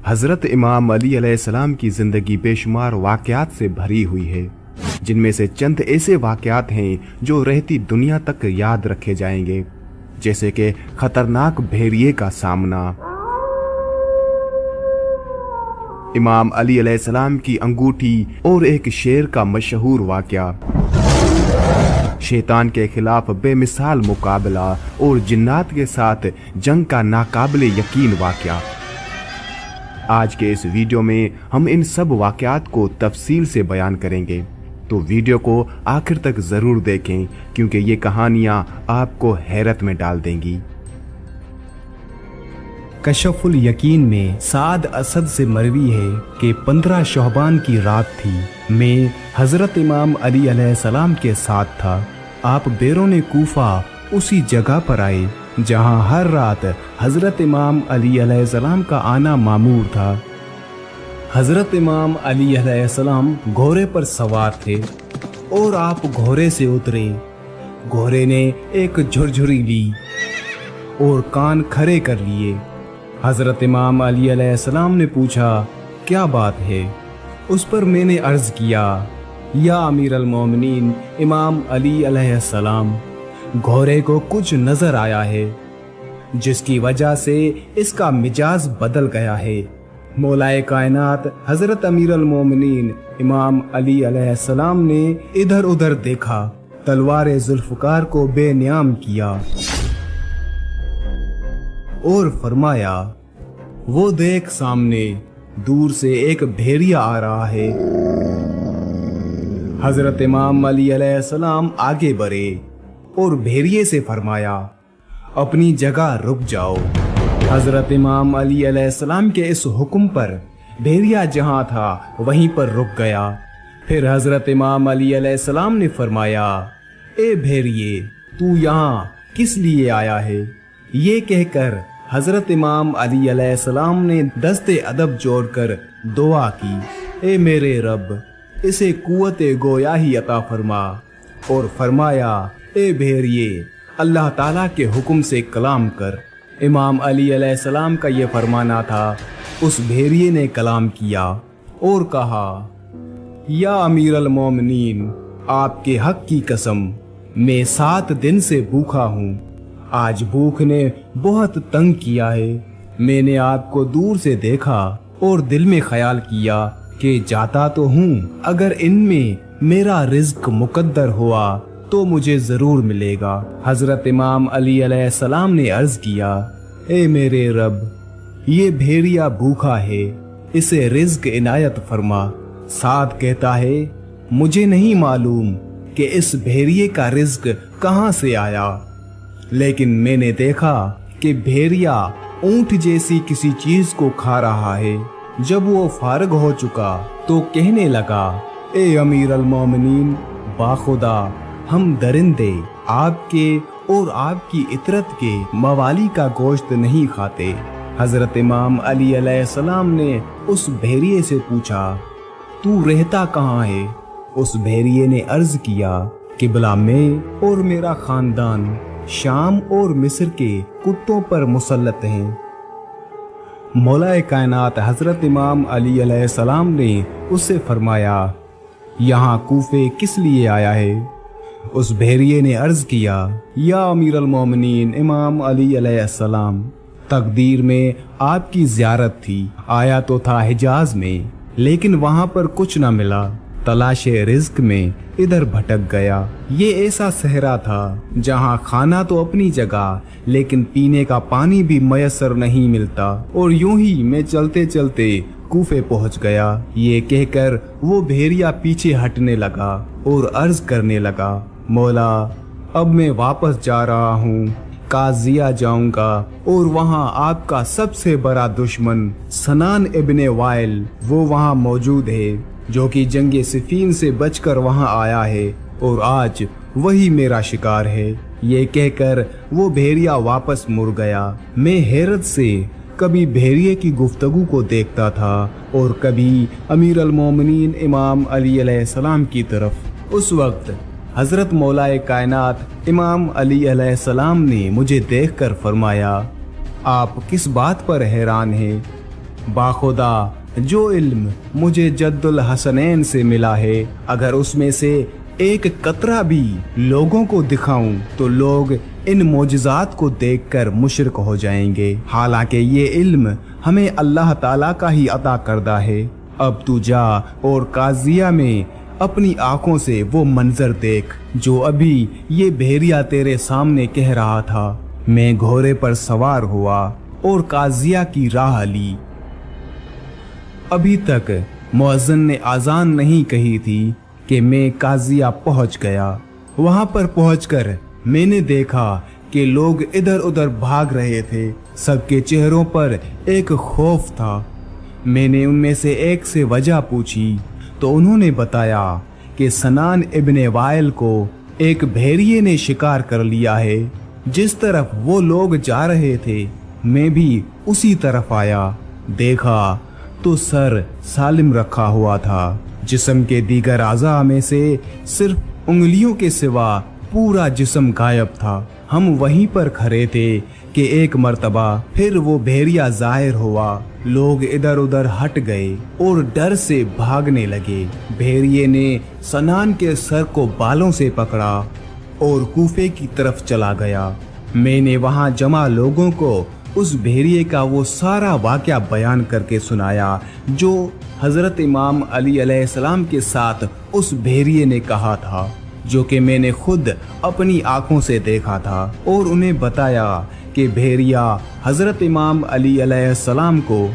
हजरत इमाम अली अलैहिस्सलाम की जिंदगी बेशुमार वाकयात से भरी हुई है, जिनमें से चंद ऐसे वाकयात हैं जो रहती दुनिया तक याद रखे जाएंगे, जैसे कि खतरनाक भेड़िए का सामना, इमाम अली अलैहिस्सलाम की अंगूठी और एक शेर का मशहूर वाकया, शैतान के खिलाफ बेमिसाल मुकाबला और जिन्नात के साथ जंग का नाकाबिले यकीन वाकया। आज के इस वीडियो में हम इन सब वाकयात को तफसील से बयान करेंगे, तो वीडियो को आखिर तक जरूर देखें क्योंकि ये कहानियां आपको हैरत में डाल देंगी। कशफुल यकीन में साद असद से मरवी है कि 15 शोहबान की रात थी। मैं हजरत इमाम अली अलैहिस्सलाम के साथ था। आप बैरून कूफा उसी जगह पर आए जहां हर रात हजरत इमाम अली अलैहिस्सलाम का आना मामूर था। हजरत इमाम अली अलैहिस्सलाम घोड़े पर सवार थे और आप घोड़े से उतरे। घोड़े ने एक झुरझुरी ली और कान खड़े कर लिए। हजरत इमाम अली अलैहिस्सलाम ने पूछा, क्या बात है? उस पर मैंने अर्ज किया, या अमीर अल मोमिनीन इमाम अली अलैहिस्सलाम, घोड़े को कुछ नजर आया है जिसकी वजह से इसका मिजाज बदल गया है। मौलाए कायनात हजरत अमीर अल मोमिनीन इमाम अली अलैहिस्सलाम ने इधर उधर देखा, तलवार जुल्फकार को बेनियाम किया और फरमाया, वो देख सामने दूर से एक भेड़िया आ रहा है। हजरत इमाम अली अलैहिस्सलाम आगे बढ़े और भेड़िए से फरमाया, अपनी जगह रुक जाओ। हजरत इमाम अली अलैहिस्सलाम के इस हुक्म पर भेड़िया जहां था वहीं पर रुक गया। फिर हजरत इमाम अली अलैहिस्सलाम ने फरमाया, ए भेड़िए, तू यहाँ किस लिए आया है? ये कहकर हजरत इमाम अली अलैहिस्सलाम ने दस्ते अदब जोड़कर दुआ की, ए मेरे रब, इसे कुव्वते गोया ही अता फरमा। और फरमाया, ए भेड़िए, अल्लाह ताला के हुक्म से कलाम कर। इमाम अली अलैहिस्सलाम का ये फरमाना था। उस भेड़िए ने कलाम किया और कहा, या अमीर अल मोमिनीन, आपके हक की कसम, मैं 7 दिन से भूखा हूँ। आज भूख ने बहुत तंग किया है। मैंने आपको दूर से देखा और दिल में ख्याल किया कि जाता तो हूँ, अगर इनमें मेरा रिज्क मुकद्दर हुआ तो मुझे जरूर मिलेगा। हजरत इमाम अली अलैहिस्सलाम ने अर्ज किया, ए मेरे रब, ये भेड़िया भूखा है, इसे रिज्क इनायत फरमा। साद कहता है, मुझे नहीं मालूम कि इस भेड़िए का रिज्क कहाँ से आया, लेकिन मैंने देखा कि भेड़िया ऊंट जैसी किसी चीज को खा रहा है। जब वो फारग हो चुका तो कहने लगा, ए अमीर अल मोमिनीन, बाखुदा हम दरिंदे आपके और आपकी इतरत के मवाली का गोश्त नहीं खाते। हजरत इमाम अली अलैहिस्सलाम ने उस भेड़िए से पूछा, तू रहता कहाँ है? उस भेड़िए ने अर्ज किया, किबला में और मेरा खानदान शाम और मिस्र के कुत्तों पर मुसल्लत हैं। मौलाए कायनात हजरत इमाम अली अलैहिस्सलाम ने उससे फरमाया, यहाँ कूफे किस लिए आया है? उस भेड़िए ने अर्ज किया, या अमीर अल मोमिनीन इमाम अली अलैहिस्सलाम, तकदीर में आपकी ज़ियारत थी। आया तो था हिजाज में, लेकिन वहाँ पर कुछ न मिला। तलाशे रिज्क में इधर भटक गया। ये ऐसा सहरा था जहाँ खाना तो अपनी जगह, लेकिन पीने का पानी भी मयसर नहीं मिलता। और यूं ही मैं चलते चलते कूफे पहुँच गया। ये कहकर वो भेड़िया पीछे हटने लगा और अर्ज करने लगा, मौला, अब मैं वापस जा रहा हूँ, काजिया जाऊंगा और वहाँ आपका सबसे बड़ा दुश्मन सनान इब्ने वाइल वो वहाँ मौजूद है, जो कि जंगे सिफीन से बचकर वहां आया है और आज वही मेरा शिकार है। ये कहकर वो भेड़िया वापस मुड़ गया। मैं हैरत से कभी भेड़िए की गुफ्तगू को देखता था और कभी अमीर अल मोमिनीन इमाम अली अलैहिस्सलाम की तरफ। उस वक्त हजरत मौलाए कायनात इमाम अली अलैहिस्सलाम ने मुझे देखकर फरमाया, आप किस बात पर हैरान हैं? बाखुदा जो इल्म मुझे जद्दुल हसनैन से मिला है, अगर उसमें से एक कतरा भी लोगों को दिखाऊं तो लोग इन मोजज़ात को देखकर मुशरिक हो जाएंगे। हालांकि ये इल्म हमें अल्लाह ताला का ही अता करदा है। अब तू जा और काजिया में अपनी आंखों से वो मंजर देख जो अभी ये भेड़िया तेरे सामने कह रहा था। मैं घोड़े पर सवार हुआ और काजिया की राह ली। अभी तक मुअज्जिन ने आजान नहीं कही थी कि मैं काजिया पहुंच गया। वहां पर पहुंचकर मैंने देखा कि लोग इधर उधर भाग रहे थे। सबके चेहरों पर एक खौफ था। मैंने उनमें से एक से वजह पूछी तो उन्होंने बताया कि सनान इब्ने वाइल को एक भेड़िए ने शिकार कर लिया है। जिस तरफ वो लोग जा रहे थे मैं भी उसी तरफ आया। देखा तो सर सालिम रखा हुआ था। जिस्म के दीगर आज़ा में से सिर्फ उंगलियों के सिवा पूरा जिस्म गायब था। हम वहीं पर खड़े थे कि एक मर्तबा फिर वो भेड़िया जाहिर हुआ। लोग इधर उधर हट गए और डर से भागने लगे। भेड़िए ने सनान के सर को बालों से पकड़ा और कूफे की तरफ चला गया। मैंने वहां जमा लोगों को उस भेड़िए का वो सारा वाकया बयान करके सुनाया जो हजरत इमाम अली अलैहिस्सलाम के साथ उस भेड़िए ने कहा था, जो कि मैंने खुद अपनी आंखों से देखा था। और उन्हें बताया कि भेड़िया हजरत इमाम अली अलैहिस्सलाम को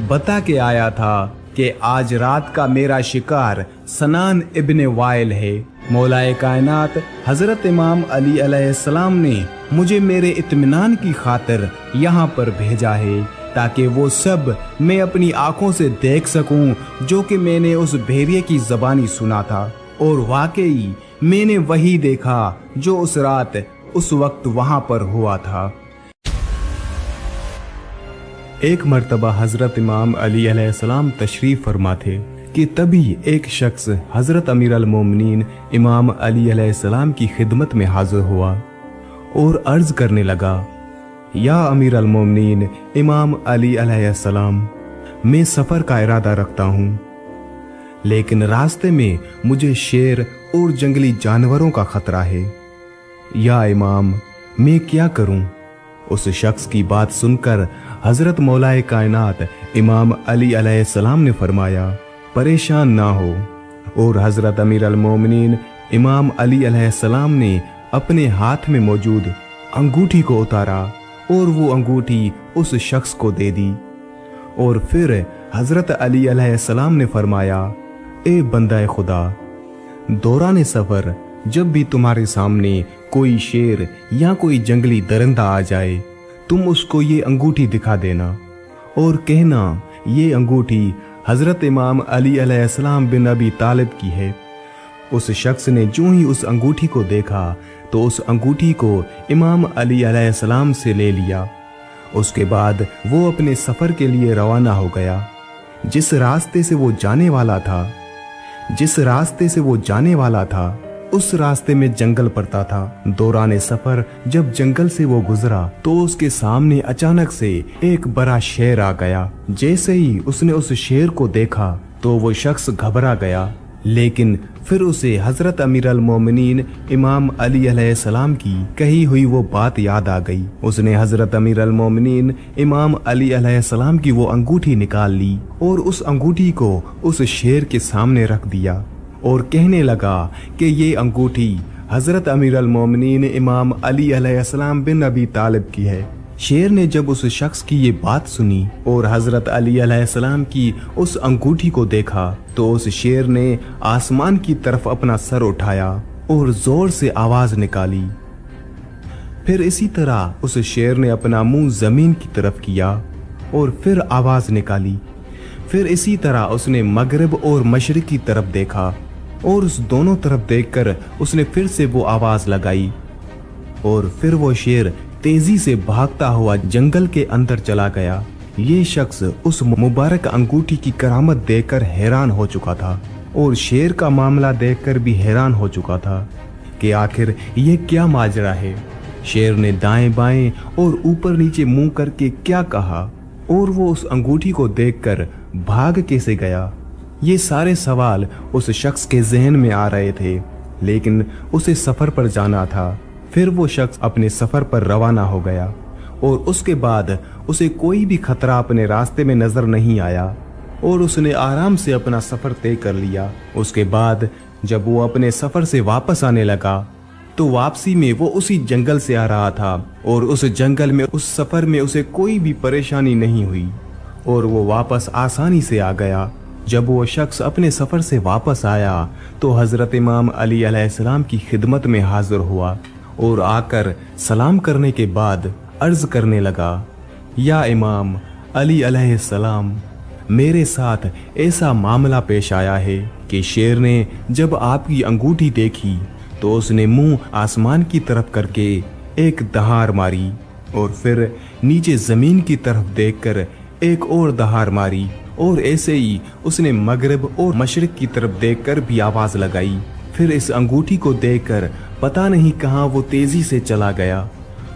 बता के आया था कि आज रात का मेरा शिकार सनान इब्ने वाइल है। मौलाए कायनात हजरत इमाम अली अलैहिस्सलाम ने मुझे मेरे इत्मीनान की खातिर यहाँ पर भेजा है ताकि वो सब मैं अपनी आंखों से देख सकूं जो कि मैंने उस भेड़िए की ज़बानी सुना था। और वाकई मैंने वही देखा जो उस रात उस वक्त वहां पर हुआ था। एक मर्तबा हजरत इमाम अली अलैहिस्सलाम तशरीफ फरमा थे कि तभी एक शख्स हजरत अमीर अल मोमिनीन इमाम अली अलैहिस्सलाम की खिदमत में हाजिर हुआ और अर्ज करने लगा, या अमीर अल मोमिनीन इमाम अली अलैहिस्सलाम, मैं सफ़र का इरादा रखता हूँ, लेकिन रास्ते में मुझे शेर और जंगली जानवरों का खतरा है। या इमाम, मैं क्या करूं? उस शख्स की बात सुनकर हजरत मौलाए कायनात इमाम अली अलैहिस्सलाम ने फरमाया, परेशान ना हो। और हजरत अमीर अल मोमिनीन इमाम अली अलैहिस्सलाम ने अपने हाथ में मौजूद अंगूठी को उतारा और वो अंगूठी उस शख्स को दे दी। और फिर हजरत अली अलैहिस्सलाम ने फरमाया, ए बंदा खुदा, दौरान सफर जब भी तुम्हारे सामने कोई शेर या कोई जंगली दरिंदा आ जाए, तुम उसको ये अंगूठी दिखा देना और कहना ये अंगूठी हजरत इमाम अली अलैहिस्सलाम बिन अबी तालिब की है। उस शख्स ने जो ही उस अंगूठी को देखा तो उस अंगूठी को इमाम अली अलैहिस्सलाम से ले लिया। उसके बाद वो अपने सफर के लिए रवाना हो गया। जिस रास्ते से वो जाने वाला था उस रास्ते में जंगल पड़ता था। दौरान सफर जब जंगल से वो गुजरा तो उसके सामने अचानक से एक बड़ा शेर आ गया। जैसे ही उसने उस शेर को देखा तो वो शख्स घबरा गया, लेकिन फिर उसे हजरत अमीर अल मोमिनीन इमाम अली अलैहिस्सलाम की कही हुई वो बात याद आ गई। उसने हजरत अमीर अल मोमिनीन इमाम अली अलैहिस्सलाम की वो अंगूठी निकाल ली और उस अंगूठी को उस शेर के सामने रख दिया और कहने लगा कि ये अंगूठी हजरत अमीर अल मोमिनीन इमाम अली अलैहिस्सलाम बिन अबी तालिब की है। शेर ने जब उस शख्स की ये बात सुनी और हजरत अली अलैहिस्सलाम की उस अंगूठी को देखा तो उस शेर ने आसमान की तरफ अपना सर उठाया और जोर से आवाज निकाली। फिर इसी तरह उस शेर ने अपना मुंह जमीन की तरफ किया और फिर आवाज निकाली। फिर इसी तरह उसने मगरिब और मशरिक की तरफ देखा और उस दोनों तरफ देखकर उसने फिर से वो आवाज लगाई और फिर वो शेर तेजी से भागता हुआ जंगल के अंदर चला गया। ये शख्स उस मुबारक अंगूठी की करामत देखकर हैरान हो चुका था और शेर का मामला देखकर भी हैरान हो चुका था कि आखिर ये क्या माजरा है। शेर ने दाएं बाएं और ऊपर नीचे मुंह करके क्या कहा और वो उस अंगूठी को देखकर भाग कैसे गया? ये सारे सवाल उस शख्स के जहन में आ रहे थे, लेकिन उसे सफर पर जाना था। फिर वो शख्स अपने सफर पर रवाना हो गया और उसके बाद उसे कोई भी खतरा अपने रास्ते में नजर नहीं आया और उसने आराम से अपना सफर तय कर लिया। उसके बाद जब वो अपने सफर से वापस आने लगा तो वापसी में वो उसी जंगल से आ रहा था और उस जंगल में उस सफर में उसे कोई भी परेशानी नहीं हुई और वो वापस आसानी से आ गया। जब वो शख्स अपने सफर से वापस आया तो हजरत इमाम अली अलैहिस्सलाम की खिदमत में हाजिर हुआ और आकर सलाम करने के बाद अर्ज करने लगा, या इमाम अली अलैहिस्सलाम, मेरे साथ ऐसा मामला पेश आया है कि शेर ने जब आपकी अंगूठी देखी तो उसने मुंह आसमान की तरफ करके एक दहाड़ मारी और फिर नीचे जमीन की तरफ देखकर एक और दहाड़ मारी और ऐसे ही उसने मगरिब और मशरिक की तरफ देखकर भी आवाज लगाई। फिर इस अंगूठी को देखकर पता नहीं कहां वो तेजी से चला गया।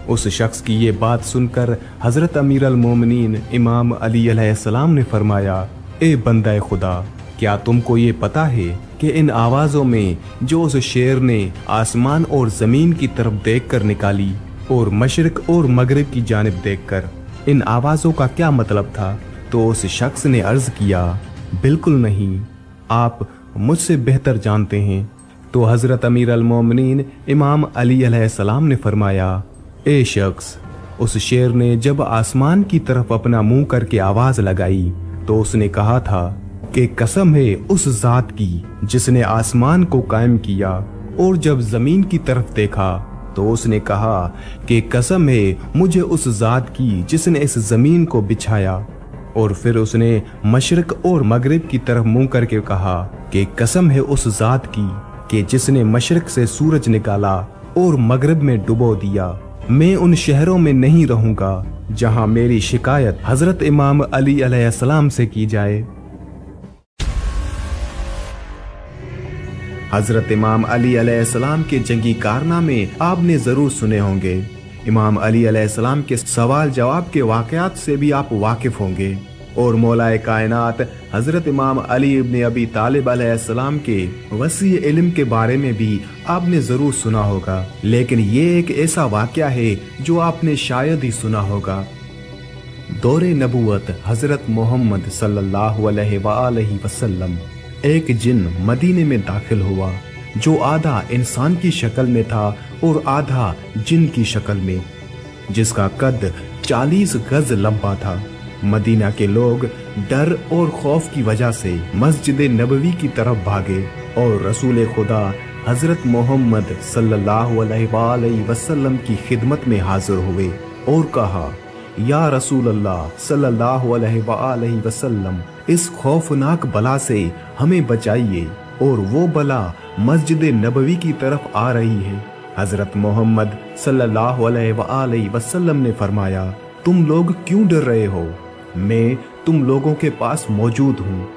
उस शख्स की ये बात सुनकर हजरत अमीर अल मोमिनीन इमाम अली अलैहिस्सलाम ने फरमाया, ए बंदा खुदा, क्या तुमको ये पता है कि इन आवाजों में जो उस शेर ने आसमान और जमीन की तरफ देखकर निकाली और मशरिक और मगरिब की जानिब देखकर, इन आवाजों का क्या मतलब था? तो उस शख्स ने अर्ज किया, बिल्कुल नहीं, आप मुझसे बेहतर जानते हैं। तो हजरत अमीर अल मोमिनीन इमाम अली अलैहिस्सलाम ने फरमाया, ए शख्स, उस शेर ने जब आसमान की तरफ अपना मुंह करके आवाज लगाई तो उसने कहा था कि कसम है उस जात की जिसने आसमान को कायम किया, और जब जमीन की तरफ देखा तो उसने कहा कि कसम है मुझे उस जात की जिसने इस जमीन को बिछाया, और फिर उसने मशरिक और मगरिब की तरफ मुंह करके कहा कि कसम है उस जात की कि जिसने मशरिक से सूरज निकाला और मगरिब में डुबो दिया। मैं उन शहरों में नहीं रहूंगा जहां मेरी शिकायत हजरत इमाम अली अलैहिस्सलाम से की जाए। हजरत इमाम अली अलैहिस्सलाम के जंगी कारनामे आपने जरूर सुने होंगे। इमाम अली अलैहिस्सलाम के सवाल जवाब के वाकयात से भी आप वाकिफ होंगे और मौलाए कायनात हजरत इमाम अली इब्न अबी तालिब अलैहिस्सलाम के वसी इल्म के बारे में भी आपने जरूर सुना होगा, लेकिन ये एक ऐसा वाकया है जो आपने शायद ही सुना होगा। दौरे नबूवत हजरत मोहम्मद सल्लल्लाहु अलैहि वसल्लम एक जिन मदीने में दाखिल हुआ जो आधा इंसान की शक्ल में था और आधा जिन की शक्ल में, जिसका कद 40 गज लंबा था। मदीना के लोग डर और खौफ की वजह से मस्जिद नबवी की तरफ भागे और रसूल खुदा हजरत मोहम्मद सल्लल्लाहु अलैहि वसल्लम की खिदमत में हाजिर हुए और कहा, या रसूल अल्लाह सल्लल्लाहु अलैहि वसल्लम, इस खौफनाक बला से हमें बचाइए और वो बला मस्जिद नबवी की तरफ आ रही है। हजरत मोहम्मद सल्लल्लाहु अलैहि वसल्लम ने फरमाया, तुम लोग क्यों डर रहे हो? मैं तुम लोगों के पास मौजूद हूँ।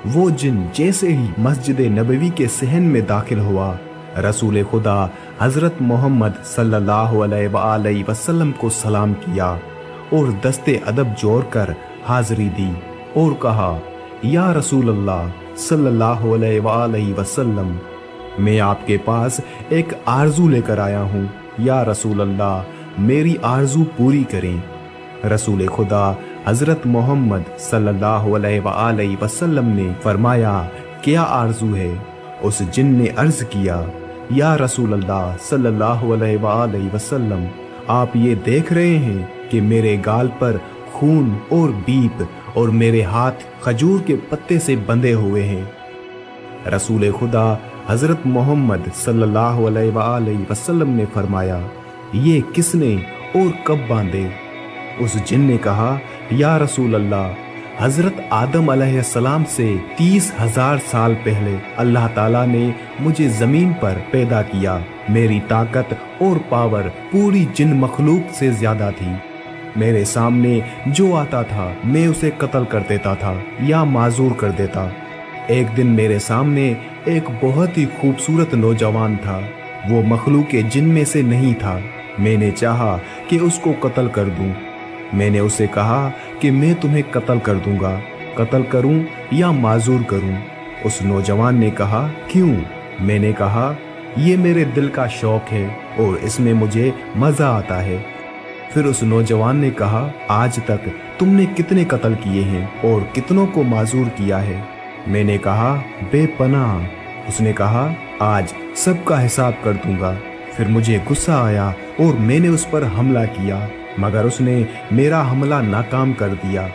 वो जिन जैसे ही मस्जिद नबवी के सहन में दाखिल हुआ, रसूल खुदा हजरत मोहम्मद सल्लल्लाहु अलैहि वसल्लम को सलाम किया और दस्ते अदब जोड़कर हाजिरी दी और कहा, या रसूल अल्लाह सल्लल्लाहु अलैहि वसल्लम, मैं आपके पास एक आरजू लेकर आया हूँ। या रसूल अल्लाह, मेरी आरजू पूरी करें। रसूल खुदा हजरत मोहम्मद सल्लल्लाहु अलैहि वसल्लम ने फरमाया, क्या आरजू है? उस जिन ने अर्ज किया, या रसूल अल्लाह सल्लल्लाहु अलैहि वसल्लम, आप ये देख रहे हैं कि मेरे गाल पर खून और बीप और मेरे हाथ खजूर के पत्ते से बंधे हुए हैं। रसूल खुदा हजरत मोहम्मद सल्लल्लाहु अलैहि वसल्लम ने फरमाया, ये किसने और कब बांधे? उस जिन ने कहा, या रसूल अल्लाह, हजरत आदम अलैहिस्सलाम से 30,000 साल पहले अल्लाह ताला ने मुझे जमीन पर पैदा किया। मेरी ताकत और पावर पूरी जिन मखलूक से ज्यादा थी। मेरे सामने जो आता था मैं उसे कत्ल कर देता था या माजूर कर देता। एक दिन मेरे सामने एक बहुत ही खूबसूरत नौजवान था। वो मखलूक जिन में से नहीं था। मैंने चाहा कि उसको कत्ल कर दूं। मैंने उसे कहा कि मैं तुम्हें कत्ल कर दूंगा, कत्ल करूं या माजूर करूं। उस नौजवान ने कहा, क्यों? मैंने कहा, ये मेरे दिल का शौक है और इसमें मुझे मजा आता है। फिर उस नौजवान ने कहा, आज तक तुमने कितने कत्ल किए हैं और कितनों को माजूर किया है? मैंने कहा, बेपनाह। उसने कहा, आज सबका हिसाब कर दूंगा। फिर मुझे गुस्सा आया और मैंने उस पर हमला किया, मगर उसने मेरा हमला नाकाम कर दिया।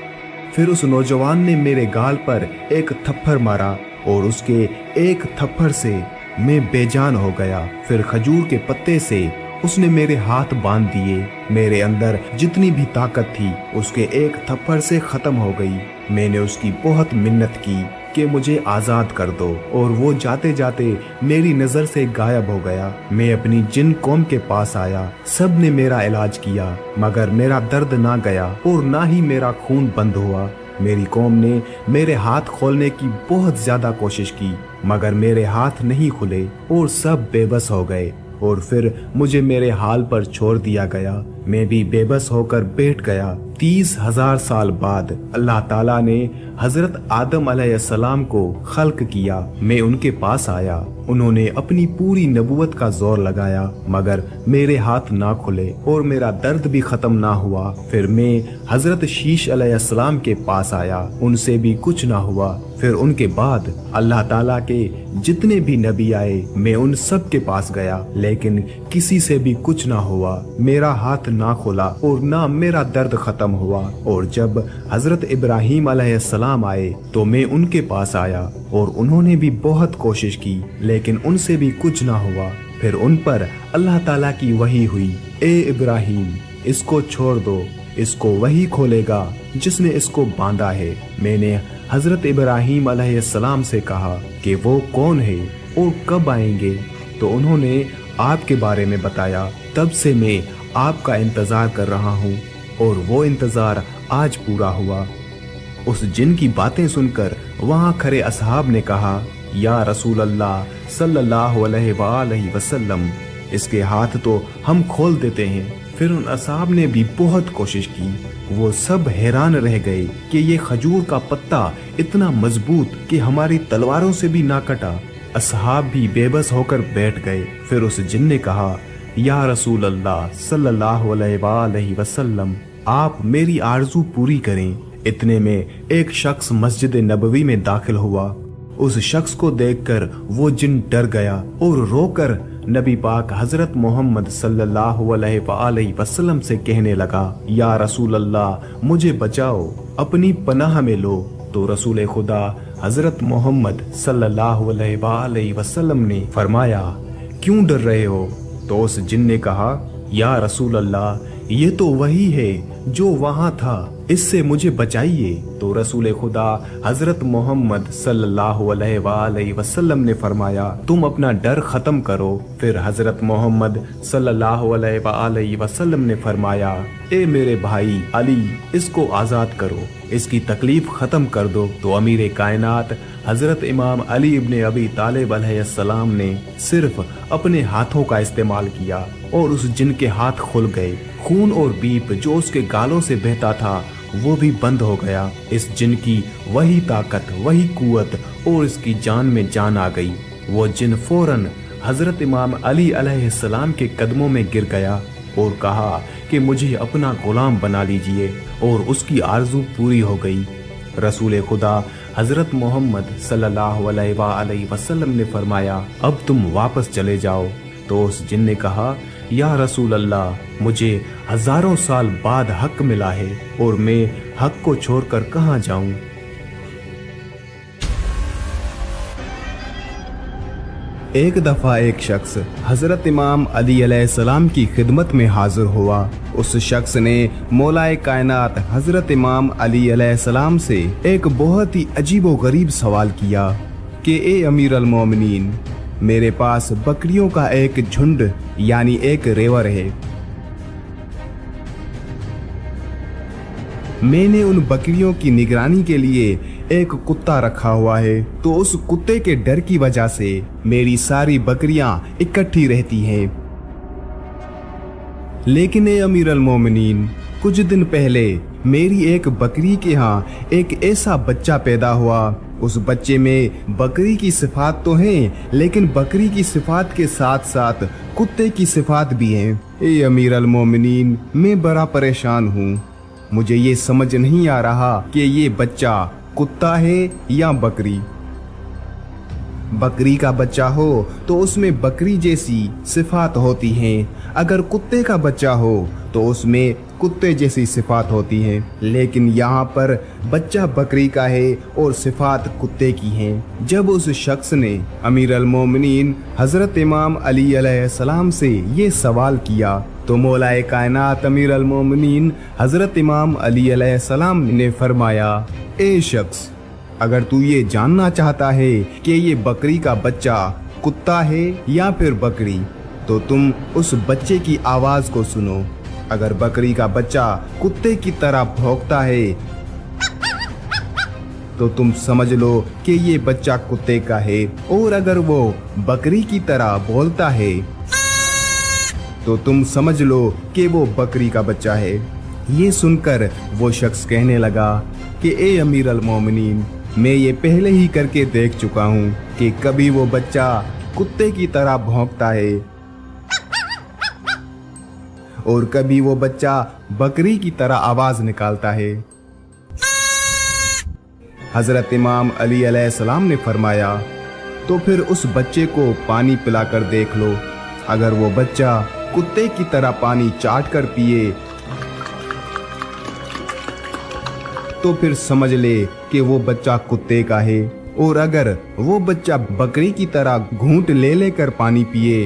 फिर उस नौजवान ने मेरे गाल पर एक थप्पड़ मारा और उसके एक थप्पड़ से मैं बेजान हो गया। फिर खजूर के पत्ते से उसने मेरे हाथ बांध दिए। मेरे अंदर जितनी भी ताकत थी उसके एक थप्पड़ से खत्म हो गई। मैंने उसकी बहुत मिन्नत की कि मुझे आजाद कर दो और वो जाते जाते मेरी नजर से गायब हो गया। मैं अपनी जिन कौम के पास आया, सब ने मेरा इलाज किया, मगर मेरा दर्द ना गया और ना ही मेरा खून बंद हुआ। मेरी कौम ने मेरे हाथ खोलने की बहुत ज्यादा कोशिश की, मगर मेरे हाथ नहीं खुले और सब बेबस हो गए और फिर मुझे मेरे हाल पर छोड़ दिया गया। मैं भी बेबस होकर बैठ गया। 30,000 साल बाद अल्लाह ताला ने हजरत आदम अलैहिस्सलाम को खल्क किया। मैं उनके पास आया, उन्होंने अपनी पूरी नबूवत का जोर लगाया, मगर मेरे हाथ ना खुले और मेरा दर्द भी खत्म ना हुआ। फिर मैं हजरत शीश अलैहिस्सलाम के पास आया, उनसे भी कुछ ना हुआ। फिर उनके बाद अल्लाह ताला के जितने भी नबी आए, मैं उन सब के पास गया, लेकिन किसी से भी कुछ ना हुआ। मेरा हाथ ना खुला और ना मेरा दर्द खत्म हुआ। और जब हजरत इब्राहीम अलैहिस्सलाम आए तो मैं उनके पास आया और उन्होंने भी बहुत कोशिश की, लेकिन उनसे भी कुछ ना हुआ। फिर उन पर अल्लाह ताला की वही हुई, ए इब्राहीम, इसको छोड़ दो, इसको वही खोलेगा जिसने इसको बांधा है। मैंने हजरत इब्राहीम अलैहिस्सलाम से कहा कि वो कौन है और कब आएंगे, तो उन्होंने आपके बारे में बताया। तब से मैं आपका इंतजार कर रहा हूँ और वो इंतजार आज पूरा हुआ। उस जिन की बातें सुनकर वहां खड़े असहाब ने कहा, या रसूल अल्लाह सल्लल्लाहु अलैहि वसल्लम, इसके हाथ तो हम खोल देते हैं। फिर उन असहाब ने भी बहुत कोशिश की। वो सब हैरान रह गए कि ये खजूर का पत्ता इतना मजबूत कि हमारी तलवारों से भी ना कटा। असहाब भी बेबस होकर बैठ गए। फिर उस जिन ने कहा, या रसूल अल्लाह सल्लल्लाहु अलैहि वसल्लम, आप मेरी आरज़ू पूरी करें। इतने में एक शख्स मस्जिद नबवी में दाखिल हुआ। उस शख्स को देखकर वो जिन डर गया और रोकर नबी पाक हजरत मोहम्मद सल्लल्लाहु अलैहि वसल्लम से कहने लगा, या रसूल अल्लाह, मुझे बचाओ, अपनी पनाह में लो। तो रसूल खुदा हजरत मोहम्मद सल्लल्लाहु अलैहि वसल्लम ने फरमाया, क्यों डर रहे हो? तो उस जिन ने कहा, या रसूल अल्लाह, ये तो वही है जो वहां था, इससे मुझे बचाइए। तो रसूल खुदा हजरत मोहम्मद सल्लल्लाहु अलैहि वसल्लम ने फरमाया, तुम अपना डर खत्म करो। फिर हजरत मोहम्मद सल्लल्लाहु अलैहि वसल्लम ने फरमाया, ए मेरे भाई अली, इसको आजाद करो, इसकी तकलीफ खत्म कर दो। तो अमीर कायनात हजरत इमाम अली इब्ने अबी तालिब अलैहिस्सलाम ने सिर्फ अपने हाथों का इस्तेमाल किया और उस जिन के हाथ खुल गए। खून और बीप जो उसके गालों से बहता था वो भी बंद हो गया। इस जिन की वही ताकत, वही कुव्वत और इसकी जान में जान आ गई। वो जिन फौरन हजरत इमाम अली अलैहिस्सलाम के कदमों में गिर गया और कहा कि मुझे अपना गुलाम बना लीजिए, और उसकी आरजू पूरी हो गई। रसूल खुदा हजरत मोहम्मद सल्लल्लाहु अलैहि वसल्लम ने फरमाया, अब तुम वापस चले जाओ। तो उस जिन ने कहा, या रसूल अल्लाह, मुझे हजारों साल बाद हक मिला है और मैं हक को छोड़कर कहाँ जाऊं। एक दफा एक शख्स हजरत इमाम अली अलैहिस्सलाम की खिदमत में हाजिर हुआ। उस शख्स ने मौलाए कायनात हजरत इमाम अली अलैहिस्सलाम से एक बहुत ही अजीबो गरीब सवाल किया कि ए अमीर अल मोमिनीन, मेरे पास बकरियों का एक झुंड यानी एक रेवर है। मैंने उन बकरियों की निगरानी के लिए एक कुत्ता रखा हुआ है, तो उस कुत्ते के डर की वजह से मेरी सारी बकरियां इकट्ठी रहती हैं। लेकिन ए अमीर अल मोमिनीन, कुछ दिन पहले मेरी एक बकरी के यहाँ एक ऐसा बच्चा पैदा हुआ। उस बच्चे में बकरी की सिफात तो हैं, लेकिन बकरी की सिफात के साथ साथ कुत्ते की सिफात भी हैं। ए अमीर अल मोमिनीन, मैं बड़ा परेशान हूँ। मुझे ये समझ नहीं आ रहा कि ये बच्चा कुत्ता है या बकरी। बकरी का बच्चा हो तो उसमें बकरी जैसी सिफात होती हैं, अगर कुत्ते का बच्चा हो तो उसमें कुत्ते जैसी सिफात होती हैं। लेकिन यहाँ पर बच्चा बकरी का है और सिफात कुत्ते की हैं। जब उस शख्स ने अमीर अल मोमिनीन हजरत इमाम अली अलैहिस्सलाम से ये सवाल किया तो मौलाए कायनात अमीर अल मोमिनीन हजरत इमाम अली अलैहिस्सलाम ने फरमाया, ए शख्स, अगर तू ये जानना चाहता है कि ये बकरी का बच्चा कुत्ता है या फिर बकरी, तो तुम उस बच्चे की आवाज को सुनो। अगर बकरी का बच्चा कुत्ते की तरह भौंकता है तो तुम समझ लो कि ये बच्चा कुत्ते का है, और अगर वो बकरी की तरह बोलता है तो तुम समझ लो कि वो बकरी का बच्चा है। ये सुनकर वो शख्स कहने लगा कि ए अमीर अल मोमिनीन, मैं ये पहले ही करके देख चुका हूँ कि कभी वो बच्चा कुत्ते की तरह भौंकता है और कभी वो बच्चा बकरी की तरह आवाज निकालता है। हजरत इमाम अली अलैहिस्सलाम ने फरमाया, तो फिर उस बच्चे को पानी पिलाकर देख लो। अगर वो बच्चा कुत्ते की तरह पानी चाट कर पिए तो फिर समझ ले कि वो बच्चा कुत्ते का है, और अगर वो बच्चा बकरी की तरह घूंट ले लेकर पानी पिए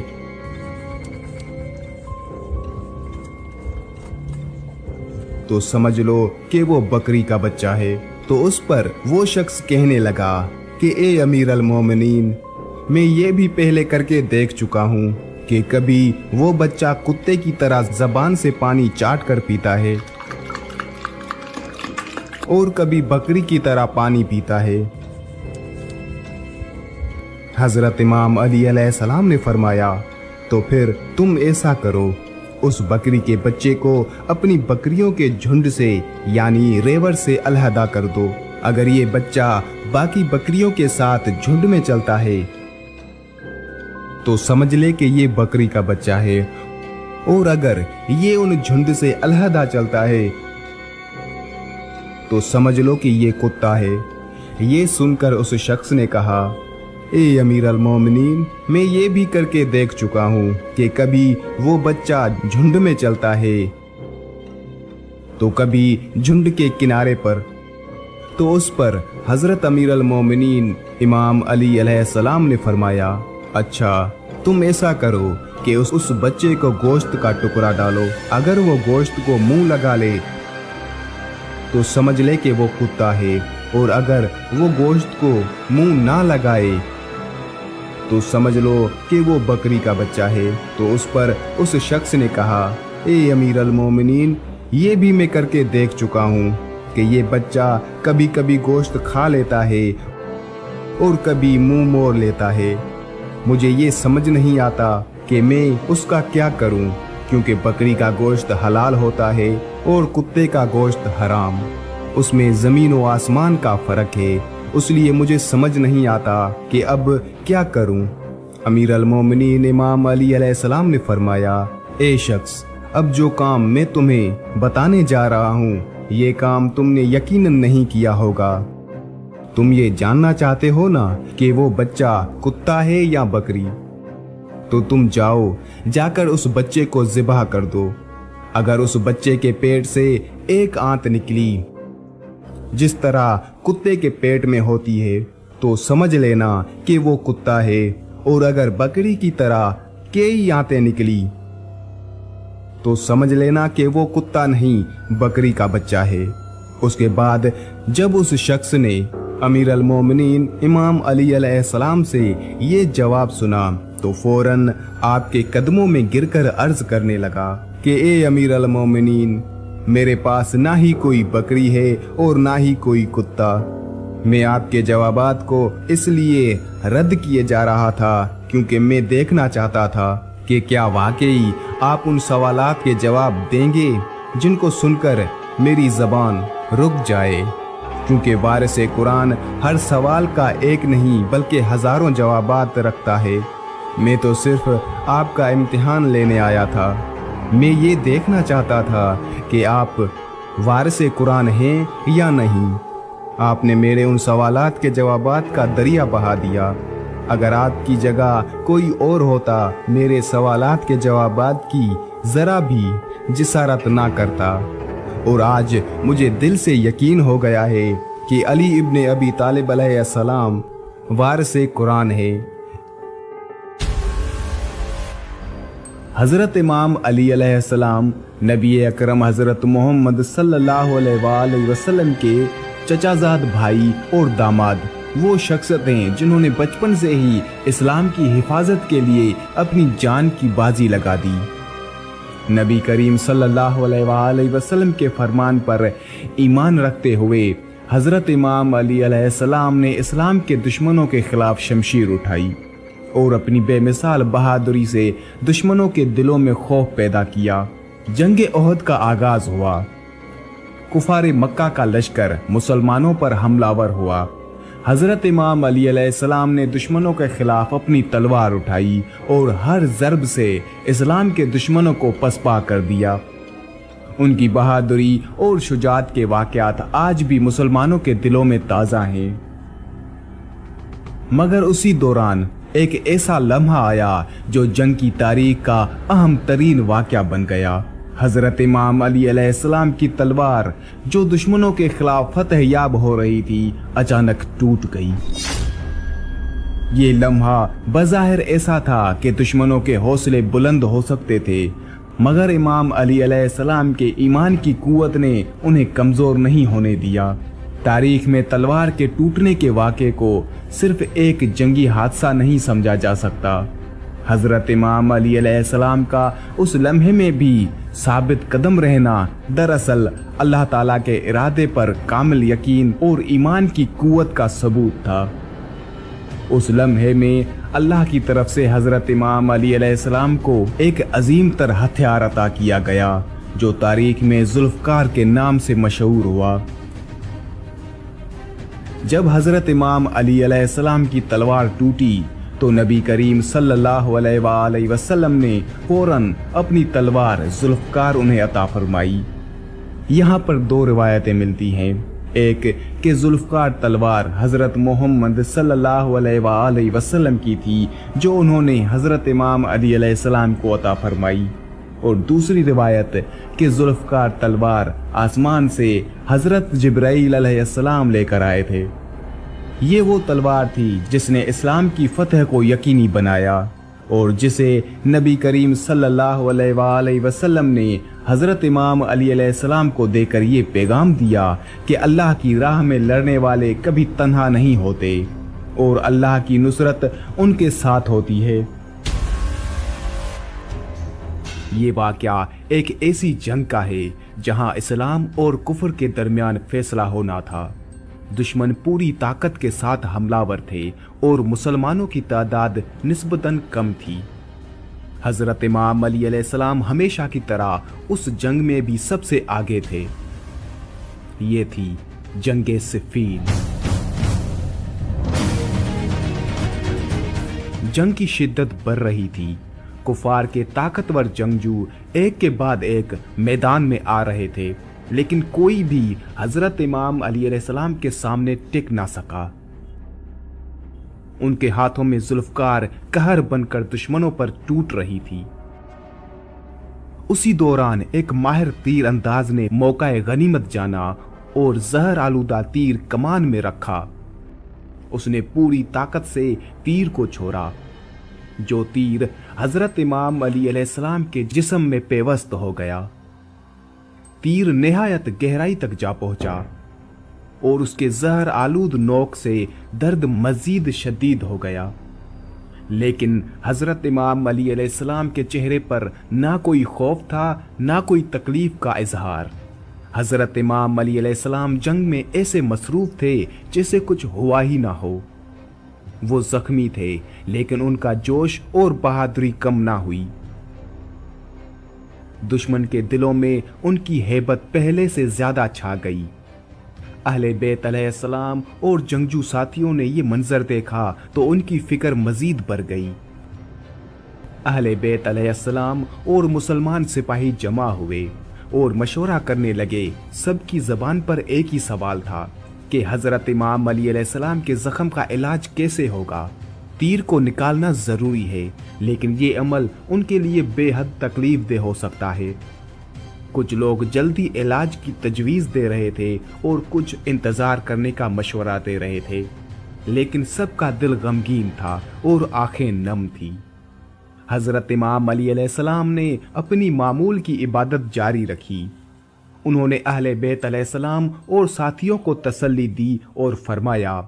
तो समझ लो कि वो बकरी का बच्चा है। तो उस पर वो शख्स कहने लगा कि ए अमीर अल मोमिनीन, मैं ये भी पहले करके देख चुका हूँ कि कभी वो बच्चा कुत्ते की तरह जबान से पानी चाट कर पीता है और कभी बकरी की तरह पानी पीता है। हजरत इमाम अली अलैहिस्सलाम ने फरमाया, तो फिर तुम ऐसा करो, उस बकरी के बच्चे को अपनी बकरियों के झुंड से यानी रेवर से अलहदा कर दो। अगर ये बच्चा बाकी बकरियों के साथ झुंड में चलता है तो समझ ले कि ये बकरी का बच्चा है, और अगर ये उन झुंड से अलहदा चलता है तो समझ लो कि ये कुत्ता है। ये सुनकर उस शख्स ने कहा, ए अमीर अल मोमिनीन, मैं ये भी करके देख चुका हूँ कि कभी वो बच्चा झुंड में चलता है तो कभी झुंड के किनारे पर। तो उस पर हजरत अमीर अल मोमिनीन इमाम अली अलैहिस्सलाम ने फरमाया, अच्छा, तुम ऐसा करो कि उस बच्चे को गोश्त का टुकड़ा डालो। अगर वो गोश्त को मुंह लगा ले तो समझ ले कि वो कुत्ता है, और अगर वो गोश्त को मुंह ना लगाए तो समझ लो कि वो बकरी का बच्चा है। तो उस पर उस शख्स ने कहा, ए अमीर अल मोमिनीन, ये भी मैं करके देख चुका हूँ कि ये बच्चा कभी कभी गोश्त खा लेता है और कभी मुंह मोड़ लेता है। मुझे ये समझ नहीं आता कि मैं उसका क्या करूं, क्योंकि बकरी का गोश्त हलाल होता है और कुत्ते का गोश्त हराम। उसमें ज़मीन व आसमान का फ़र्क है, इसलिए मुझे समझ नहीं आता कि अब क्या करूं। अमीर अल मोमिनीन इमाम अली अलैहिस्सलाम ने फरमाया, ए शख्स, अब जो काम मैं तुम्हें बताने जा रहा हूँ ये काम तुमने यकीनन नहीं किया होगा। तुम ये जानना चाहते हो ना कि वो बच्चा कुत्ता है या बकरी, तो तुम जाओ, जाकर उस बच्चे को ज़िबह कर दो। अगर उस बच्चे के पेट से एक आंत निकली जिस तरह कुत्ते के पेट में होती है तो समझ लेना कि वो कुत्ता है, और अगर बकरी की तरह कई आंतें निकली तो समझ लेना कि वो कुत्ता नहीं बकरी का बच्चा है। उसके बाद जब उस शख्स ने अमीर अल मोमिनीन इमाम अली अलैहिस्सलाम से ये जवाब सुना तो फौरन आपके कदमों में गिरकर अर्ज करने लगा कि ए अमीर अल मोमिनीन, मेरे पास ना ही कोई बकरी है और ना ही कोई कुत्ता। मैं आपके जवाबात को इसलिए रद्द किए जा रहा था क्योंकि मैं देखना चाहता था कि क्या वाकई आप उन सवालात के जवाब देंगे जिनको सुनकर मेरी ज़बान रुक जाए, क्योंकि वारिस कुरान हर सवाल का एक नहीं बल्कि हज़ारों जवाबात रखता है। मैं तो सिर्फ आपका इम्तिहान लेने आया था। मैं ये देखना चाहता था कि आप वारिस कुरान हैं या नहीं। आपने मेरे उन सवालात के जवाबात का दरिया बहा दिया। अगर आपकी जगह कोई और होता, मेरे सवालात के जवाबात की ज़रा भी जिसारत ना करता। और आज मुझे दिल से यकीन हो गया है कि अली इब्ने अबी तालिब अलैहिस्सलाम वारिस कुरान है। हज़रत इमाम अली अलैहिस्सलाम नबी अकरम हज़रत मोहम्मद सल्लल्लाहु अलैहि वसल्लम के चचाजाद भाई और दामाद वो शख्सियत हैं जिन्होंने बचपन से ही इस्लाम की हिफाजत के लिए अपनी जान की बाजी लगा दी। नबी करीम सल्लल्लाहु अलैहि वसल्लम के फरमान पर ईमान रखते हुए हज़रत इमाम अली अलैहिस्सलाम ने इस्लाम के दुश्मनों के खिलाफ शमशीर उठाई और अपनी बेमिसाल बहादुरी से दुश्मनों के दिलों में खौफ पैदा किया। जंग ओहद का आगाज हुआ। कुफार मक्का का लश्कर मुसलमानों पर हमलावर हुआ। हज़रत इमाम अली अलैहिस्सलाम ने दुश्मनों के खिलाफ अपनी तलवार उठाई और हर ज़रब से इस्लाम के दुश्मनों को पसपा कर दिया। उनकी बहादुरी और शुजाअत के वाक़यात आज भी मुसलमानों के दिलों में ताज़ा हैं। मगर उसी दौरान एक ऐसा लम्हा आया जो जंग की तारीख का अहम तरीन वाक़या बन गया। हज़रत इमाम अली अलैहिस्सलाम की तलवार जो दुश्मनों के खिलाफ फतह याब हो रही थी, अचानक टूट गई। ये लम्हा बज़ाहिर ऐसा था कि दुश्मनों के हौसले बुलंद हो सकते थे, मगर इमाम अली अलैहिस्सलाम के ईमान की कुव्वत ने उन्हें कमज़ोर नहीं होने दिया। तारीख में तलवार के टूटने के वाक़े को सिर्फ एक जंगी हादसा नहीं समझा जा सकता। हज़रत इमाम अली अलैहिस्सलाम का उस लम्हे में भी साबित कदम रहना दरअसल अल्लाह ताला के इरादे पर कामिल यकीन और ईमान की कुव्वत का सबूत था। उस लम्हे में अल्लाह की तरफ से हज़रत इमाम अली अलैहिस्सलाम को एक अजीम तर हथियार अता किया गया जो तारीख में जुल्फ़कार के नाम से मशहूर हुआ। जब हज़रत इमाम अली अलैहिस्सलाम की तलवार टूटी तो नबी करीम सल्लल्लाहु अलैहि वसल्लम ने फौरन अपनी तलवार जुल्फ़कार उन्हें अता फरमाई। यहाँ पर दो रिवायतें मिलती हैं। एक कि जुल्फ़कार तलवार हज़रत मोहम्मद सल्लल्लाहु अलैहि वसल्लम की थी जो उन्होंने हज़रत इमाम अली अलैहिस्सलाम को अता फरमाई, और दूसरी रिवायत कि जुल्फ़कार तलवार आसमान से हज़रत जिब्राईल अलैहिस्सलाम लेकर आए थे। ये वो तलवार थी जिसने इस्लाम की फतह को यकीनी बनाया और जिसे नबी करीम सल्लल्लाहु अलैहि वसल्लम ने हज़रत इमाम अली अलैहिस्सलाम को देकर ये पैगाम दिया कि अल्लाह की राह में लड़ने वाले कभी तन्हा नहीं होते और अल्लाह की नुसरत उनके साथ होती है। ये वाक़या एक ऐसी जंग का है जहां इस्लाम और कुफ्र के दरमियान फैसला होना था। दुश्मन पूरी ताकत के साथ हमलावर थे और मुसलमानों की तादाद निस्बतन कम थी। हज़रत इमाम अली अलैहिस्सलाम हमेशा की तरह उस जंग में भी सबसे आगे थे। ये थी जंगे सिफ़ीन। जंग की शिद्दत बढ़ रही थी। कुफार के ताकतवर जंगजू एक के बाद एक मैदान में आ रहे थे, लेकिन कोई भी हज़रत इमाम अली अलैहिस्सलाम के सामने टिक ना सका। उनके हाथों में जुल्फ़कार कहर बनकर दुश्मनों पर टूट रही थी। उसी दौरान एक माहिर तीर अंदाज ने मौका गनीमत जाना और जहर आलूदा तीर कमान में रखा। उसने पूरी ताकत से तीर को छोड़ा। जो तीर हज़रत इमाम अली अलैहिस्सलाम के जिस्म में पेवस्त हो गया। तीर निहायत गहराई तक जा पहुंचा और उसके जहर आलूद नोक से दर्द मजीद शदीद हो गया, लेकिन हज़रत इमाम अली अलैहिस्सलाम के चेहरे पर ना कोई खौफ था ना कोई तकलीफ का इजहार। हज़रत इमाम अली अलैहिस्सलाम जंग में ऐसे मसरूफ थे जैसे कुछ हुआ ही ना हो। वो जख्मी थे लेकिन उनका जोश और बहादुरी कम ना हुई। दुश्मन के दिलों में उनकी हैबत पहले से ज्यादा छा गई। अहले बैत अलैहिस्सलाम और जंगजू साथियों ने ये मंजर देखा तो उनकी फिक्र मजीद बढ़ गई। अहले बैत अलैहिस्सलाम और मुसलमान सिपाही जमा हुए और मशवरा करने लगे। सबकी जबान पर एक ही सवाल था कि हजरत इमाम अली अलैहिस्सलाम के जख्म का इलाज कैसे होगा। तीर को निकालना जरूरी है, लेकिन ये अमल उनके लिए बेहद तकलीफ दे हो सकता है। कुछ लोग जल्दी इलाज की तजवीज दे रहे थे और कुछ इंतजार करने का मशवरा दे रहे थे, लेकिन सबका दिल गमगीन था और आंखें नम थी। हजरत इमाम अली अलैहिस्सलाम ने अपनी मामूल की इबादत जारी रखी। उन्होंने अहले बैत अलैहिस्सलाम और साथियों को तसल्ली दी और फरमाया,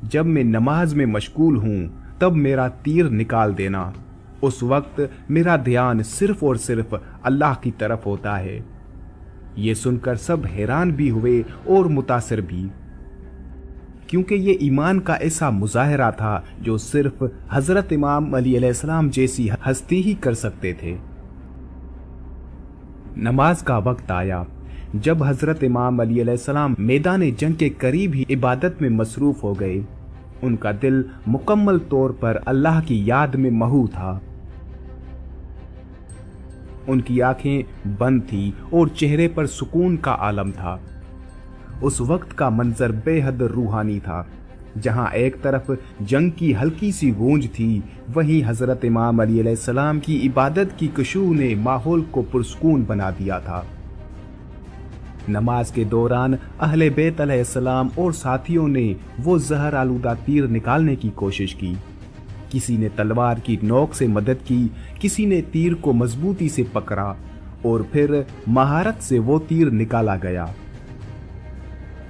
जब मैं नमाज में मशगूल हूं तब मेरा तीर निकाल देना। उस वक्त मेरा ध्यान सिर्फ और सिर्फ अल्लाह की तरफ होता है। ये सुनकर सब हैरान भी हुए और मुतासिर भी, क्योंकि ये ईमान का ऐसा मुजाहरा था जो सिर्फ हजरत इमाम अली अलैहिस्सलाम जैसी हस्ती ही कर सकते थे। नमाज का वक्त आया। जब हजरत इमाम अली अलैहिस्सलाम मैदान जंग के करीब ही इबादत में मसरूफ हो गए, उनका दिल मुकम्मल तौर पर अल्लाह की याद में महू था। उनकी आंखें बंद थी और चेहरे पर सुकून का आलम था। उस वक्त का मंजर बेहद रूहानी था। जहां एक तरफ जंग की हल्की सी गूंज थी, वहीं हजरत इमाम अली अलैहिस्सलाम की इबादत की खुशबू ने माहौल को पुरसकून बना दिया था। नमाज के दौरान अहले बैत अलैहिस्सलाम और साथियों ने वो जहर आलूदा तीर निकालने की कोशिश की। किसी ने तलवार की नोक से मदद की, किसी ने तीर को मजबूती से पकड़ा और फिर महारत से वो तीर निकाला गया।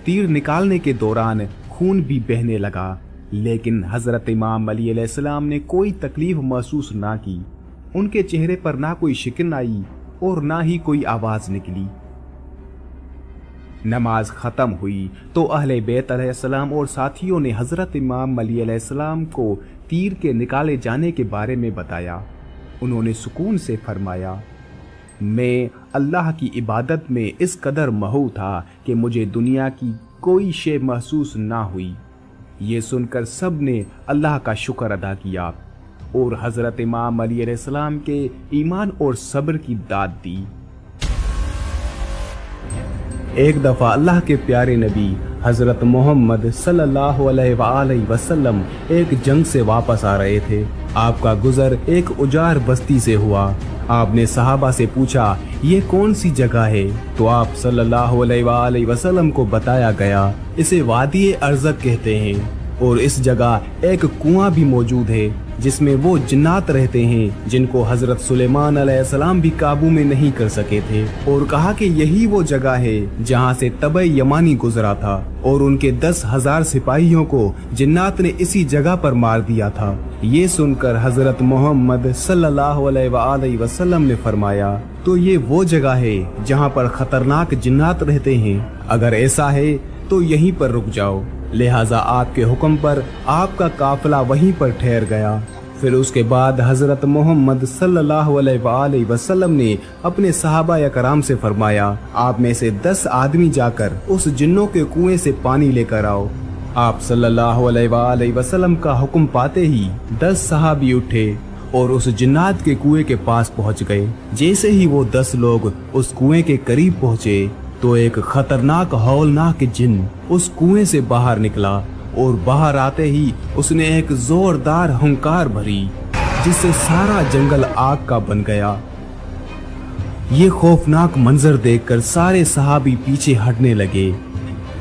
तीर निकालने के दौरान खून भी बहने लगा, लेकिन हजरत इमाम अली अलैहिस्सलाम ने कोई तकलीफ महसूस ना की। उनके चेहरे पर ना कोई शिकन आई और ना ही कोई आवाज निकली। नमाज खत्म हुई तो अहले बैत अलैहिस्सलाम और साथियों ने हजरत इमाम अली अलैहिस्सलाम को तीर के निकाले जाने के बारे में बताया। उन्होंने सुकून से फरमाया, मैं अल्लाह की इबादत में इस कदर महू था कि मुझे दुनिया की कोई शे महसूस ना हुई। ये सुनकर सब ने अल्लाह का शुक्र अदा किया और हजरत इमाम अली अलैहिस्सलाम के ईमान और सब्र की दाद दी। एक दफा अल्लाह के प्यारे नबी हजरत मोहम्मद सल्लल्लाहु अलैहि वसल्लम एक जंग से वापस आ रहे थे। आपका गुजर एक उजाड़ बस्ती से हुआ। आपने सहाबा से पूछा, ये कौन सी जगह है? तो आप सल्लल्लाहु अलैहि वसल्लम को बताया गया, इसे वादी अर्ज़क कहते हैं और इस जगह एक कुआं भी मौजूद है जिसमें वो जिन्नात रहते हैं जिनको हजरत सुलेमान अलैहिस्सलाम भी काबू में नहीं कर सके थे। और कहा कि यही वो जगह है जहां से तबे यमानी गुजरा था और उनके 10,000 सिपाहियों को जिन्नात ने इसी जगह पर मार दिया था। ये सुनकर हजरत मोहम्मद सल्लल्लाहु अलैहि वसल्लम ने फरमाया, तो ये वो जगह है जहां पर खतरनाक जिन्नात रहते हैं। अगर ऐसा है तो यहीं पर रुक जाओ। लिहाजा आपके हुक्म पर आपका काफिला वहीं पर ठहर गया। फिर उसके बाद हजरत मोहम्मद सल्लल्लाहु अलैहि वसल्लम ने अपने सहाबा कराम से फरमाया, आप में से 10 आदमी जाकर उस जिन्नों के कुएं से पानी लेकर आओ। आप सल्लल्लाहु अलैहि वसल्लम का हुक्म पाते ही 10 सहाबी उठे और उस जिन्नात के कुएं के पास पहुंच गए। जैसे ही वो 10 लोग उस कुएं के करीब पहुंचे तो एक खतरनाक हौलनाक जिन्न उस कुएं से बाहर निकला और बाहर आते ही उसने एक जोरदार हुंकार भरी जिससे सारा जंगल आग का बन गया। ये खौफनाक मंजर देखकर सारे सहाबी पीछे हटने लगे,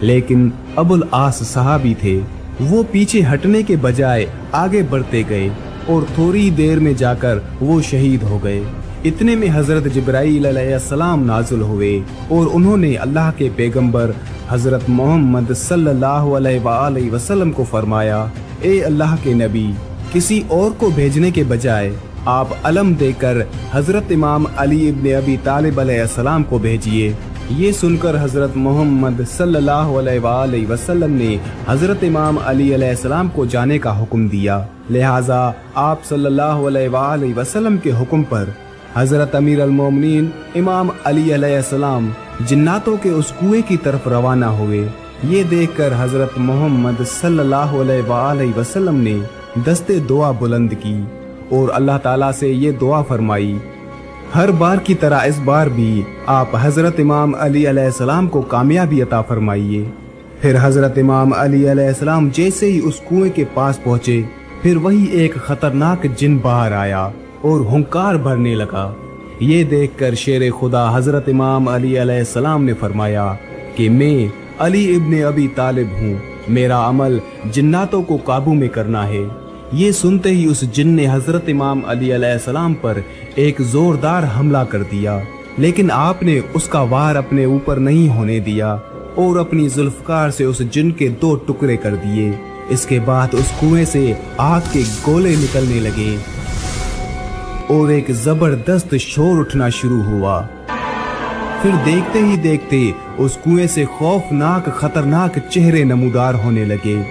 लेकिन अबुल आस सहाबी थे, वो पीछे हटने के बजाय आगे बढ़ते गए और थोड़ी देर में जाकर वो शहीद हो गए। इतने में हजरत जिब्राईल अलैहिस्सलाम नाज़िल हुए और उन्होंने अल्लाह के पैगंबर हजरत मोहम्मद सल्लल्लाहु अलैहि वसल्लम को फरमाया, ए अल्लाह के नबी, किसी और को भेजने के बजाय आप अलम देकर हजरत इमाम अली इब्न अबी तालिब अलैहिस्सलाम को भेजिए। ये सुनकर हजरत मोहम्मद सल्लल्लाहु अलैहि वसल्लम ने हजरत इमाम अली अलैहिस्सलाम को जाने का हुक्म दिया। लिहाजा आप सल्लल्लाहु अलैहि वसल्लम के हुक्म पर حضرت امیر المومنین امام علی علیہ السلام جناتوں کے اس کنویں کی طرف روانہ ہوئے۔ یہ دیکھ کر حضرت محمد صلی اللہ علیہ وآلہ وسلم نے دستے دعا بلند کی اور اللہ تعالیٰ سے یہ دعا فرمائی، ہر بار کی طرح اس بار بھی آپ حضرت امام علی علیہ السلام کو کامیابی عطا فرمائیے۔ پھر حضرت امام علی علیہ السلام جیسے ہی اس کنویں کے پاس پہنچے، پھر وہی ایک خطرناک جن باہر آیا اور ہنکار بھرنے لگا۔ یہ دیکھ کر شیر خدا حضرت امام علی علیہ السلام نے فرمایا کہ میں علی ابن ابی طالب ہوں، میرا عمل جناتوں کو قابو میں کرنا ہے۔ یہ سنتے ہی اس جن نے حضرت امام علی علیہ السلام پر ایک زوردار حملہ کر دیا، لیکن آپ نے اس کا وار اپنے اوپر نہیں ہونے دیا اور اپنی ذوالفقار سے اس جن کے 2 ٹکڑے کر دیے۔ اس کے بعد اس کنویں سے آگ کے گولے نکلنے لگے اور ایک زبردست شور اٹھنا شروع ہوا۔ پھر دیکھتے ہی دیکھتے اس کنویں سے خوفناک خطرناک چہرے نمودار ہونے لگے۔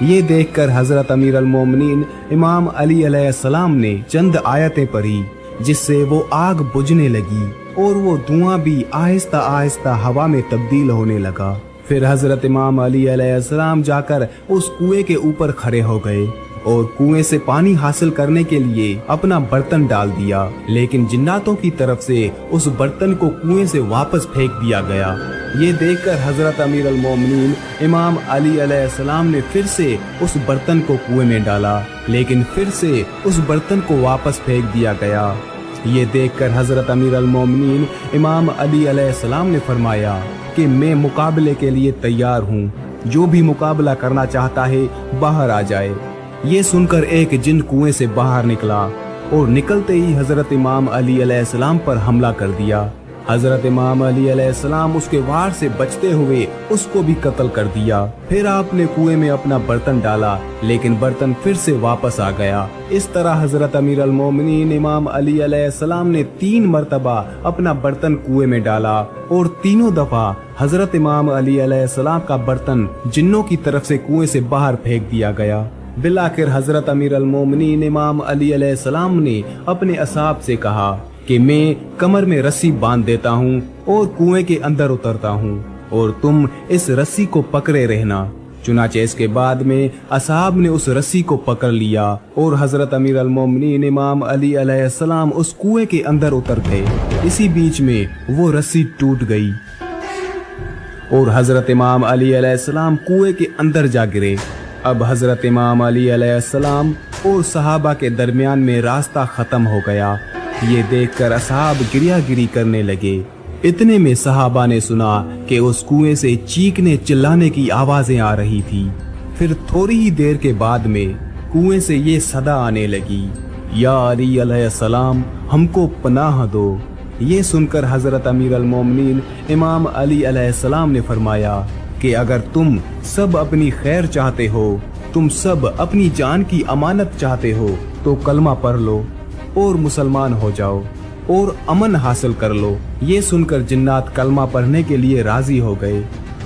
یہ دیکھ کر حضرت امیر المومنین امام علی علیہ السلام نے چند آیتیں پڑھی، جس سے وہ آگ بجھنے لگی اور وہ دھواں بھی آہستہ آہستہ ہوا میں تبدیل ہونے لگا۔ پھر حضرت امام علی علیہ السلام جا کر اس کنویں کے اوپر کھڑے ہو گئے اور کنویں سے پانی حاصل کرنے کے لیے اپنا برتن ڈال دیا، لیکن جناتوں کی طرف سے اس برتن کو کنویں سے واپس پھینک دیا گیا۔ یہ دیکھ کر حضرت امیر المومنین امام علی علیہ السلام نے پھر سے اس برتن کو کنویں میں ڈالا، لیکن پھر سے اس برتن کو واپس پھینک دیا گیا۔ یہ دیکھ کر حضرت امیر المومنین امام علی علیہ السلام نے فرمایا کہ میں مقابلے کے لیے تیار ہوں، جو بھی مقابلہ کرنا چاہتا ہے باہر آ جائے۔ یہ سن کر ایک جن کنویں سے باہر نکلا اور نکلتے ہی حضرت امام علی علیہ السلام پر حملہ کر دیا۔ حضرت امام علی علیہ السلام اس کے وار سے بچتے ہوئے اس کو بھی قتل کر دیا۔ پھر آپ نے کنویں میں اپنا برتن ڈالا، لیکن برتن پھر سے واپس آ گیا۔ اس طرح حضرت امیر المومنین امام علی علیہ السلام نے 3 مرتبہ اپنا برتن کنویں میں ڈالا اور تینوں دفعہ حضرت امام علی علیہ السلام کا برتن جنوں کی طرف سے کنویں سے باہر پھینک دیا گیا۔ بالآخر حضرت امیر المومنین امام علی علیہ السلام نے اپنے اصحاب سے کہا کہ میں کمر میں رسی باندھ دیتا ہوں اور کنویں کے اندر اترتا ہوں اور تم اس رسی کو پکڑے رہنا۔ چنانچہ اس کے بعد میں اصحاب نے اس رسی کو پکڑ لیا اور حضرت امیر المومنین امام علی علیہ السلام اس کنویں کے اندر اتر گئے۔ اسی بیچ میں وہ رسی ٹوٹ گئی اور حضرت امام علی علیہ السلام کنویں کے اندر جا گرے۔ اب حضرت امام علی علیہ السلام اور صحابہ کے درمیان میں راستہ ختم ہو گیا۔ یہ دیکھ کر اصحاب گریہ گری کرنے لگے۔ اتنے میں صحابہ نے سنا کہ اس کنویں سے چیخنے چلانے کی آوازیں آ رہی تھی۔ پھر تھوڑی ہی دیر کے بعد میں کنویں سے یہ صدا آنے لگی، یا علی علیہ السلام ہم کو پناہ دو۔ یہ سن کر حضرت امیر المومنین امام علی علیہ السلام نے فرمایا کہ اگر تم سب اپنی خیر چاہتے ہو، تم سب اپنی جان کی امانت چاہتے ہو، تو کلمہ پڑھ لو اور مسلمان ہو جاؤ اور امن حاصل کر لو۔ یہ سن کر جنات کلمہ پڑھنے کے لیے راضی ہو گئے۔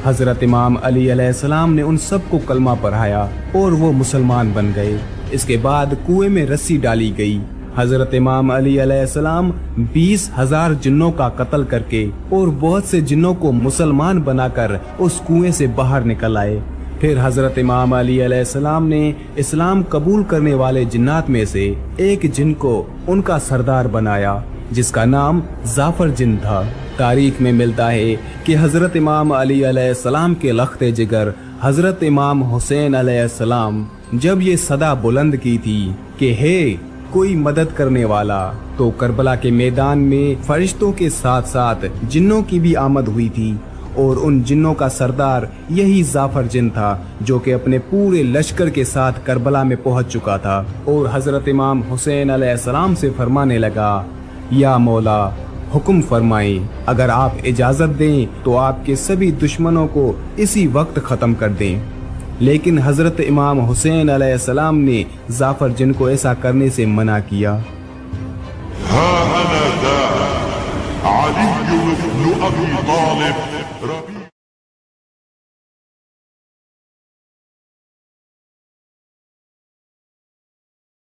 حضرت امام علی علیہ السلام نے ان سب کو کلمہ پڑھایا اور وہ مسلمان بن گئے۔ اس کے بعد کنویں میں رسی ڈالی گئی۔ حضرت امام علی علیہ السلام 20,000 جنوں کا قتل کر کے اور بہت سے جنوں کو مسلمان بنا کر اس کنویں سے باہر نکل آئے۔ پھر حضرت امام علی علیہ السلام نے اسلام قبول کرنے والے جنات میں سے ایک جن کو ان کا سردار بنایا، جس کا نام زعفر جن تھا۔ تاریخ میں ملتا ہے کہ حضرت امام علی علیہ السلام کے لخت جگر حضرت امام حسین علیہ السلام جب یہ صدا بلند کی تھی کہ ہے کوئی مدد کرنے والا، تو کربلا کے میدان میں فرشتوں کے ساتھ ساتھ جنوں کی بھی آمد ہوئی تھی، اور ان جنوں کا سردار یہی زعفر جن تھا جو کہ اپنے پورے لشکر کے ساتھ کربلا میں پہنچ چکا تھا، اور حضرت امام حسین علیہ السلام سے فرمانے لگا، یا مولا حکم فرمائیں، اگر آپ اجازت دیں تو آپ کے سبھی دشمنوں کو اسی وقت ختم کر دیں۔ لیکن حضرت امام حسین علیہ السلام نے زعفر جن کو ایسا کرنے سے منع کیا۔ علی بن ابی طالب